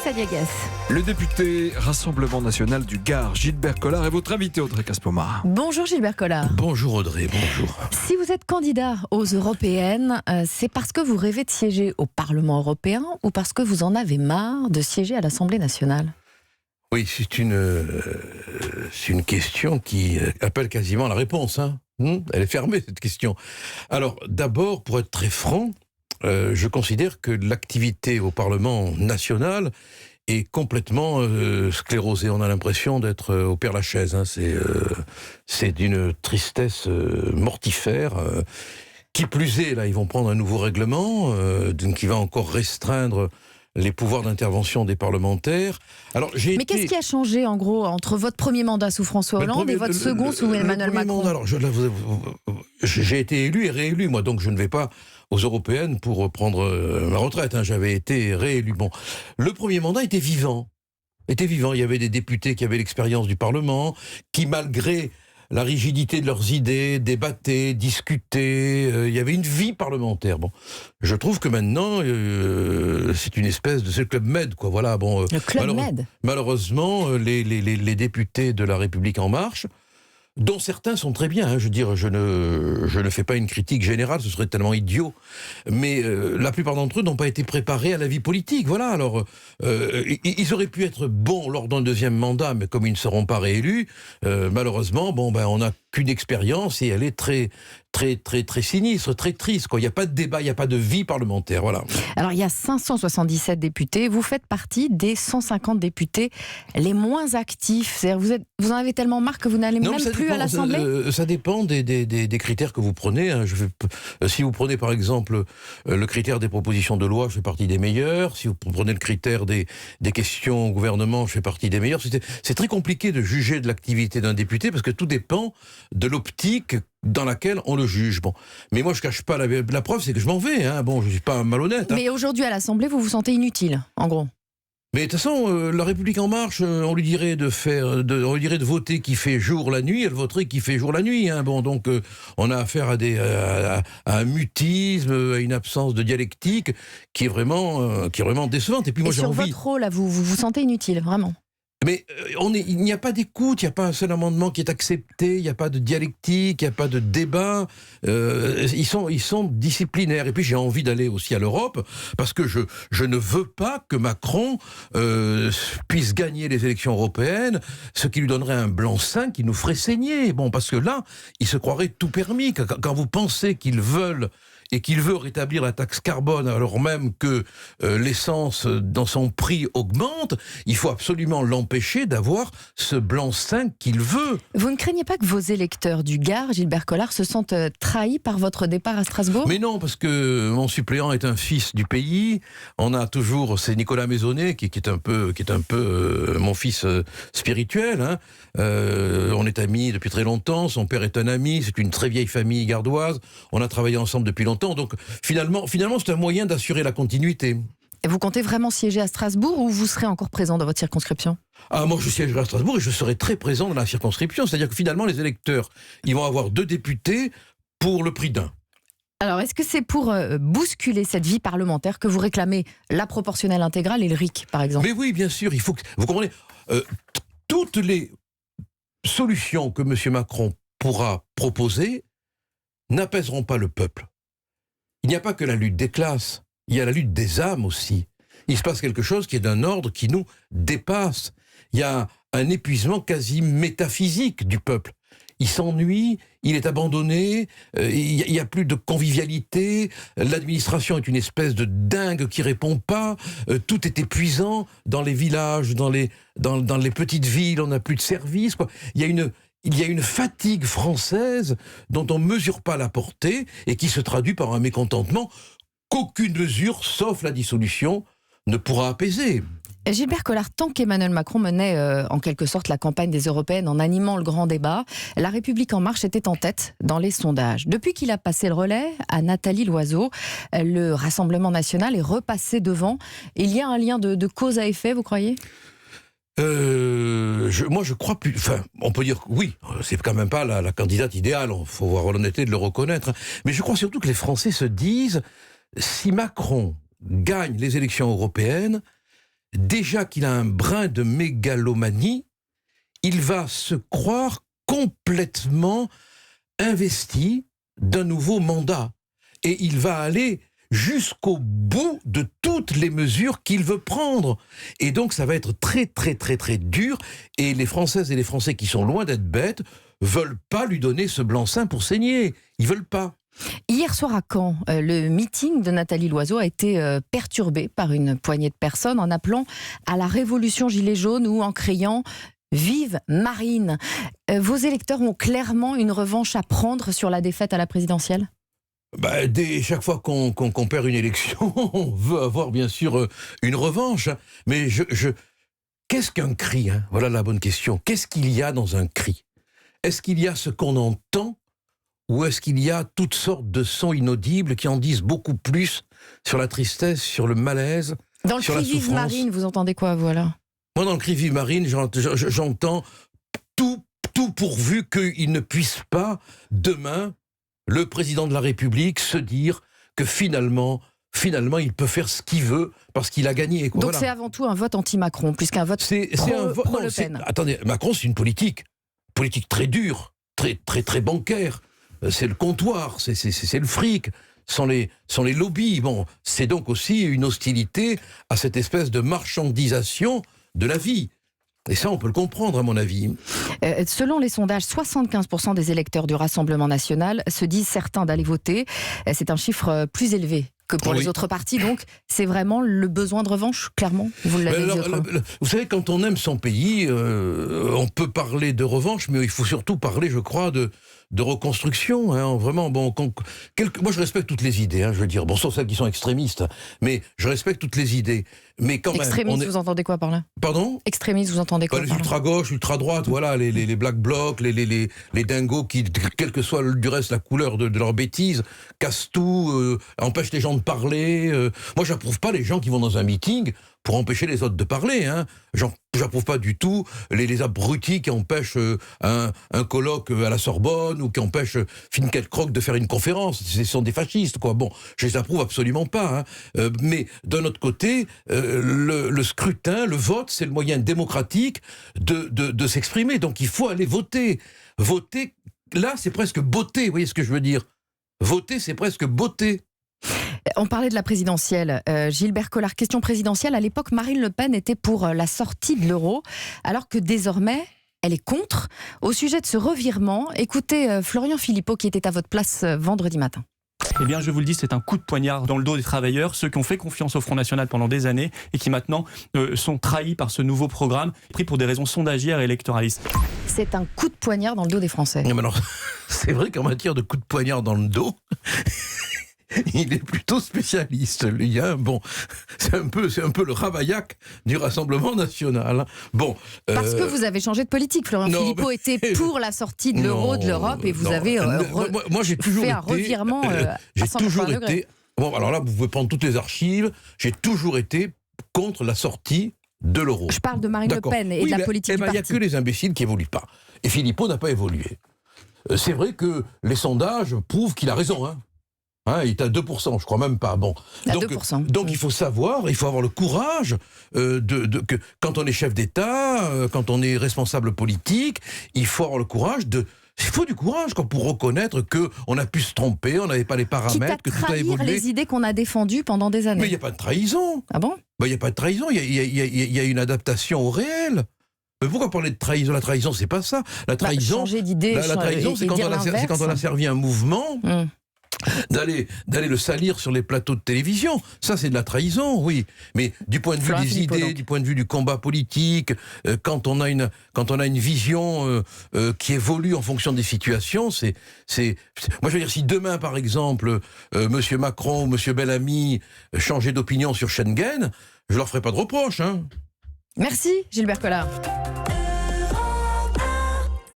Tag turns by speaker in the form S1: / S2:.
S1: Saliagas.
S2: Le député Rassemblement National du Gard, Gilbert Collard, est votre invité, Audrey Caspomat.
S1: Bonjour Gilbert Collard.
S3: Bonjour Audrey, bonjour.
S1: Si vous êtes candidat aux européennes, c'est parce que vous rêvez de siéger au Parlement européen ou parce que vous en avez marre de siéger à l'Assemblée nationale ?
S3: Oui, c'est une question qui appelle quasiment la réponse. Elle est fermée, cette question. Alors, d'abord, pour être très franc, je considère que l'activité au Parlement national est complètement sclérosée. On a l'impression d'être au Père-Lachaise. C'est d'une tristesse mortifère. Qui plus est, là, ils vont prendre un nouveau règlement qui va encore restreindre les pouvoirs d'intervention des parlementaires. Alors,
S1: Mais qu'est-ce qui a changé, en gros, entre votre premier mandat sous François Hollande et votre second sous Emmanuel Macron ?
S3: Alors, j'ai été élu et réélu, moi, donc je ne vais pas aux européennes pour prendre ma retraite. J'avais été réélu. Bon, le premier mandat était vivant. Il y avait des députés qui avaient l'expérience du Parlement, qui, malgré la rigidité de leurs idées, débattaient, discutaient. Il y avait une vie parlementaire. Bon, je trouve que maintenant, c'est une espèce de... C'est le Club Med, quoi. Voilà, bon,
S1: le Club Med.
S3: Malheureusement, les députés de La République En Marche, dont certains sont très bien, je veux dire, je ne fais pas une critique générale, ce serait tellement idiot, mais la plupart d'entre eux n'ont pas été préparés à la vie politique, voilà, alors ils auraient pu être bons lors d'un deuxième mandat, mais comme ils ne seront pas réélus, malheureusement, on n'a qu'une expérience et elle est très sinistre, très triste, quoi. Il n'y a pas de débat, il n'y a pas de vie parlementaire, voilà.
S1: Alors, il y a 577 députés, vous faites partie des 150 députés les moins actifs, c'est-à-dire vous en avez tellement marre que vous n'allez même plus à l'Assemblée ?
S3: Ça dépend des critères que vous prenez. Si vous prenez par exemple le critère des propositions de loi, je fais partie des meilleurs. Si vous prenez le critère des questions au gouvernement, je fais partie des meilleurs. C'est très compliqué de juger de l'activité d'un député parce que tout dépend de l'optique dans laquelle on le juge. Bon. Mais moi, je cache pas la preuve, c'est que je m'en vais. Bon, je suis pas malhonnête.
S1: Mais aujourd'hui, à l'Assemblée, vous vous sentez inutile, en gros.
S3: Mais de toute façon, La République En Marche, on lui dirait de voter qui fait jour la nuit, elle voterait qui fait jour la nuit. Bon, donc on a affaire à un mutisme, à une absence de dialectique qui est vraiment décevante. Et puis moi, j'ai envie.
S1: Sur votre rôle, là, vous vous sentez inutile, vraiment.
S3: Mais il n'y a pas d'écoute, il n'y a pas un seul amendement qui est accepté, il n'y a pas de dialectique, il n'y a pas de débat. Ils sont disciplinaires. Et puis j'ai envie d'aller aussi à l'Europe, parce que je ne veux pas que Macron puisse gagner les élections européennes, ce qui lui donnerait un blanc-seing qui nous ferait saigner. Bon, parce que là, il se croirait tout permis. Quand vous pensez qu'ils veulent et qu'il veut rétablir la taxe carbone alors même que l'essence dans son prix augmente, il faut absolument l'empêcher d'avoir ce blanc-seing qu'il veut.
S1: Vous ne craignez pas que vos électeurs du Gard, Gilbert Collard, se sentent trahis par votre départ à Strasbourg ?
S3: Mais non, parce que mon suppléant est un fils du pays. On a toujours, c'est Nicolas Maisonnet qui est un peu mon fils spirituel. On est amis depuis très longtemps. Son père est un ami. C'est une très vieille famille gardoise. On a travaillé ensemble depuis longtemps. Donc finalement, c'est un moyen d'assurer la continuité.
S1: Et vous comptez vraiment siéger à Strasbourg ou vous serez encore présent dans votre circonscription ?
S3: Moi, je siégerai à Strasbourg et je serai très présent dans la circonscription. C'est-à-dire que finalement, les électeurs, ils vont avoir 2 députés pour le prix d'un.
S1: Alors, est-ce que c'est pour bousculer cette vie parlementaire que vous réclamez la proportionnelle intégrale et le RIC, par exemple ?
S3: Mais oui, bien sûr, il faut que... Vous comprenez, toutes les solutions que M. Macron pourra proposer n'apaiseront pas le peuple. Il n'y a pas que la lutte des classes, il y a la lutte des âmes aussi. Il se passe quelque chose qui est d'un ordre qui nous dépasse. Il y a un épuisement quasi métaphysique du peuple. Il s'ennuie, il est abandonné, il n'y a plus de convivialité, l'administration est une espèce de dingue qui répond pas, tout est épuisant dans les villages, dans les petites villes, on n'a plus de services, quoi. Il y a une fatigue française dont on ne mesure pas la portée et qui se traduit par un mécontentement qu'aucune mesure, sauf la dissolution, ne pourra apaiser.
S1: Gilbert Collard, tant qu'Emmanuel Macron menait en quelque sorte la campagne des Européennes en animant le grand débat, La République En Marche était en tête dans les sondages. Depuis qu'il a passé le relais à Nathalie Loiseau, le Rassemblement National est repassé devant. Il y a un lien de cause à effet, vous croyez ?
S3: Moi, je crois plus. Enfin, on peut dire que oui, c'est quand même pas la candidate idéale. Il faut avoir l'honnêteté de le reconnaître. Mais je crois surtout que les Français se disent si Macron gagne les élections européennes, déjà qu'il a un brin de mégalomanie, il va se croire complètement investi d'un nouveau mandat. Et il va aller jusqu'au bout de toutes les mesures qu'il veut prendre. Et donc ça va être très très très très dur. Et les Françaises et les Français qui sont loin d'être bêtes veulent pas lui donner ce blanc-seing pour saigner. Ils veulent pas.
S1: Hier soir à Caen, le meeting de Nathalie Loiseau a été perturbé par une poignée de personnes en appelant à la révolution gilet jaune ou en criant « Vive Marine ». Vos électeurs ont clairement une revanche à prendre sur la défaite à la présidentielle ?
S3: Chaque fois qu'on perd une élection, on veut avoir bien sûr une revanche. Mais qu'est-ce qu'un cri, hein ? Voilà la bonne question. Qu'est-ce qu'il y a dans un cri ? Est-ce qu'il y a ce qu'on entend ? Ou est-ce qu'il y a toutes sortes de sons inaudibles qui en disent beaucoup plus sur la tristesse, sur le malaise,
S1: dans le
S3: sur la
S1: cri
S3: souffrance ?
S1: Vive Marine, vous entendez quoi, voilà ?
S3: Moi, dans le cri Vive Marine, j'entends tout pourvu qu'il ne puisse pas, demain, le président de la République se dire que finalement, il peut faire ce qu'il veut parce qu'il a gagné. Quoi.
S1: Donc
S3: voilà.
S1: c'est avant tout un vote anti-Macron, plus qu'un vote pro-Le Pen.
S3: Attendez, Macron, c'est une politique très dure, très bancaire. C'est le comptoir, c'est le fric, sont les lobbies. Bon, c'est donc aussi une hostilité à cette espèce de marchandisation de la vie. Et ça, on peut le comprendre, à mon avis.
S1: Selon les sondages, 75% des électeurs du Rassemblement national se disent certains d'aller voter. C'est un chiffre plus élevé que pour les autres partis. Donc, c'est vraiment le besoin de revanche, clairement. Vous l'avez dit autrement.
S3: Vous savez, quand on aime son pays, on peut parler de revanche, mais il faut surtout parler, je crois, de reconstruction. Hein, vraiment, bon, moi, je respecte toutes les idées. Hein, je veux dire, bon, sauf celles qui sont extrémistes, mais je respecte toutes les idées. Mais quand
S1: extrémiste, vous entendez quoi par là ?
S3: Pardon ?
S1: Extrémiste, vous entendez quoi
S3: les
S1: par là ?
S3: ultra-gauche, ultra-droite, voilà, les black blocs, les dingos qui, quelle que soit du reste la couleur de leur bêtise, cassent tout, empêchent les gens de parler. Moi, j'approuve pas les gens qui vont dans un meeting pour empêcher les autres de parler. Hein. J'approuve pas du tout les abrutis qui empêchent un colloque à la Sorbonne ou qui empêchent Finkielkraut de faire une conférence. Ce sont des fascistes, quoi. Bon, je les approuve absolument pas. Hein. Mais d'un autre côté, le scrutin, le vote, c'est le moyen démocratique de s'exprimer. Donc il faut aller voter. Voter, là, c'est presque beauté. Vous voyez ce que je veux dire ? Voter, c'est presque beauté.
S1: On parlait de la présidentielle. Gilbert Collard, question présidentielle. À l'époque, Marine Le Pen était pour la sortie de l'euro, alors que désormais, elle est contre. Au sujet de ce revirement, écoutez Florian Philippot qui était à votre place vendredi matin.
S4: Eh bien, je vous le dis, c'est un coup de poignard dans le dos des travailleurs, ceux qui ont fait confiance au Front National pendant des années et qui maintenant sont trahis par ce nouveau programme, pris pour des raisons sondagières et électoralistes.
S1: C'est un coup de poignard dans le dos des Français.
S3: Mais alors, c'est vrai qu'en matière de coup de poignard dans le dos... il est plutôt spécialiste, lui. Hein. Bon, c'est un peu le Ravaillac du Rassemblement national. Bon,
S1: parce que vous avez changé de politique. Florian Philippot était pour la sortie de l'euro, de l'Europe, et vous avez
S3: moi, j'ai toujours
S1: fait un revirement
S3: j'ai
S1: à 180
S3: toujours
S1: degrés.
S3: été... Bon, alors là, vous pouvez prendre toutes les archives. J'ai toujours été contre la sortie de l'euro.
S1: Je parle de Marine Le Pen et de la politique du parti.
S3: Il n'y a que les imbéciles qui n'évoluent pas. Et Philippot n'a pas évolué. C'est vrai que les sondages prouvent qu'il a raison, hein. Il est à 2%, je crois même pas. Bon, donc il faut savoir, il faut avoir le courage que quand on est chef d'État, quand on est responsable politique, il faut avoir le courage il faut du courage pour reconnaître qu'on a pu se tromper, on n'avait pas les paramètres, que tout a évolué.
S1: Trahir les idées qu'on a défendues pendant des années.
S3: Mais il n'y a pas de trahison.
S1: Ah bon ?
S3: Il n'y a pas de trahison, il y a une adaptation au réel. Mais pourquoi parler de trahison ? La trahison, c'est pas ça. La trahison,
S1: changer d'idée,
S3: la trahison, c'est quand on a servi un mouvement... D'aller le salir sur les plateaux de télévision, ça c'est de la trahison, oui. Mais du point de vue des idées, du point de vue du combat politique, quand on a une vision qui évolue en fonction des situations, moi je veux dire, si demain par exemple Monsieur Macron ou Monsieur Bellamy changeaient d'opinion sur Schengen, je leur ferai pas de reproche. Hein.
S1: Merci Gilbert Collard.